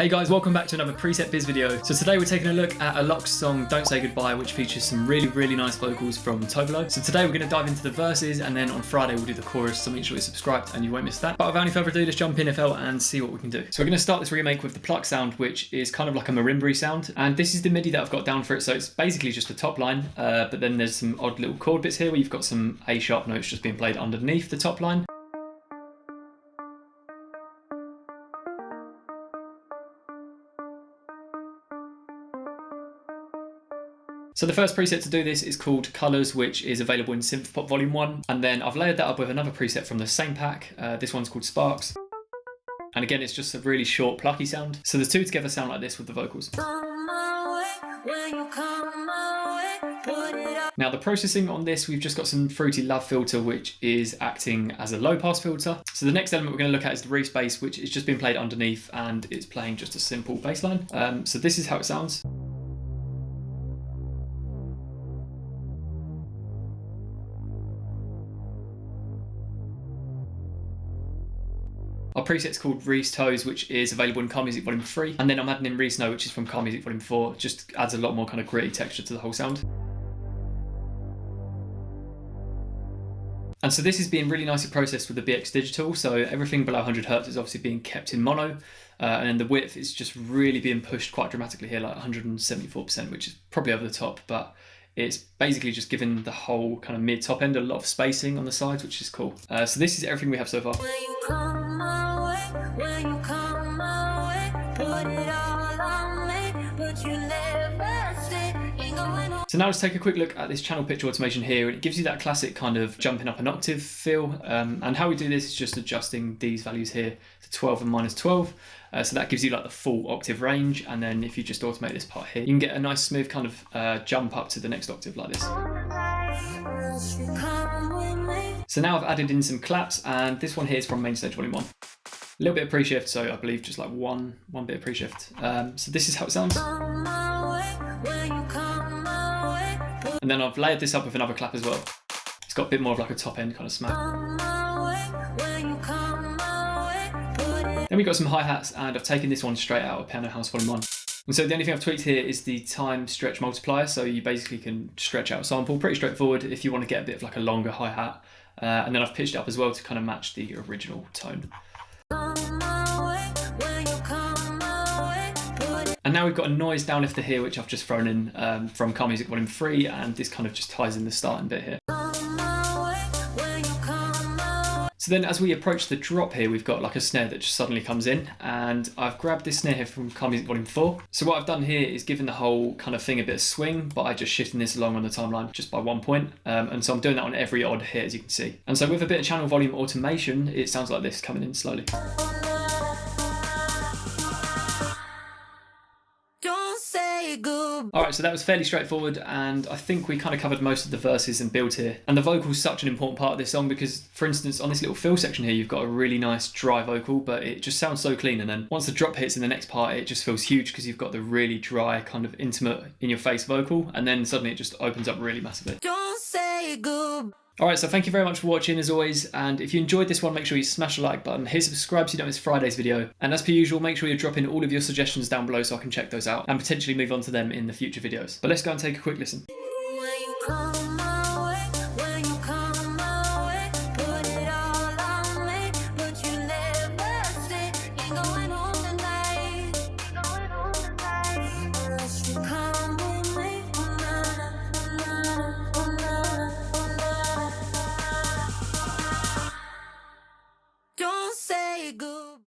Hey guys, welcome back to another Preset Biz video. So today we're taking a look at Alok's song Don't Say Goodbye, which features some really nice vocals from Tove Lo. So today we're going to dive into the verses, and then on Friday we'll do the chorus, so make sure you're subscribed and you won't miss that. But without any further ado, let's jump in FL and see what we can do. So we're going to start this remake with the pluck sound, which is kind of like a marimba sound, and this is the MIDI that I've got down for it. So it's basically just a top line, but then there's some odd little chord bits here where you've got some A sharp notes just being played underneath the top line. So the first preset to do this is called Colours, which is available in Synth Pop Vol.1, and then I've layered that up with another preset from the same pack. This one's called Sparks, and again it's just a really short plucky sound. So the two together sound like this with the vocals. Now the processing on this, we've just got some fruity love filter, which is acting as a low pass filter. So the next element we're going to look at is the reese bass, which is just being played underneath and it's playing just a simple bass line. So this is how it sounds. Our preset's called Reese Toes, which is available in Car Music Volume 3. And then I'm adding in Reese No, which is from Car Music Volume 4. Just adds a lot more kind of gritty texture to the whole sound. And so this is being really nicely processed with the BX Digital. So everything below 100 Hz is obviously being kept in mono. And then the width is just really being pushed quite dramatically here, like 174%, which is probably over the top. But it's basically just giving the whole kind of mid-top end a lot of spacing on the sides, which is cool. So this is everything we have so far. So now let's take a quick look at this channel pitch automation here. It gives you that classic kind of jumping up an octave feel. And how we do this is just adjusting these values here to 12 and -12. So that gives you like the full octave range. And then if you just automate this part here, you can get a nice smooth kind of jump up to the next octave like this. So now I've added in some claps, and this one here is from Main Stage Vol.1. A little bit of pre-shift, so I believe just like one bit of pre-shift. So this is how it sounds. And then I've layered this up with another clap as well. It's got a bit more of like a top end kind of smack. Then we've got some hi-hats, and I've taken this one straight out of Piano House Vol.1. And so the only thing I've tweaked here is the time stretch multiplier, so you basically can stretch out a sample. Pretty straightforward if you want to get a bit of like a longer hi-hat. And then I've pitched it up as well to kind of match the original tone. And now we've got a noise downlifter here, which I've just thrown in from Car Music Volume 3, and this kind of just ties in the starting bit here. So then as we approach the drop here, we've got like a snare that just suddenly comes in, and I've grabbed this snare here from Car Music Volume 4. So what I've done here is given the whole kind of thing a bit of swing by just shifting this along on the timeline just by 1 point. And so I'm doing that on every odd hit, as you can see. And so with a bit of channel volume automation, it sounds like this coming in slowly. Alright, so that was fairly straightforward, and I think we kind of covered most of the verses and build here. And the vocal's such an important part of this song because, for instance, on this little fill section here, you've got a really nice dry vocal, but it just sounds so clean. And then once the drop hits in the next part, it just feels huge because you've got the really dry, kind of intimate, in-your-face vocal, and then suddenly it just opens up really massively. Don't say goodbye. Alright, so thank you very much for watching as always, and if you enjoyed this one, make sure you smash the like button, hit subscribe so you don't miss Friday's video, and as per usual, make sure you're dropping all of your suggestions down below so I can check those out and potentially move on to them in the future videos. But let's go and take a quick listen.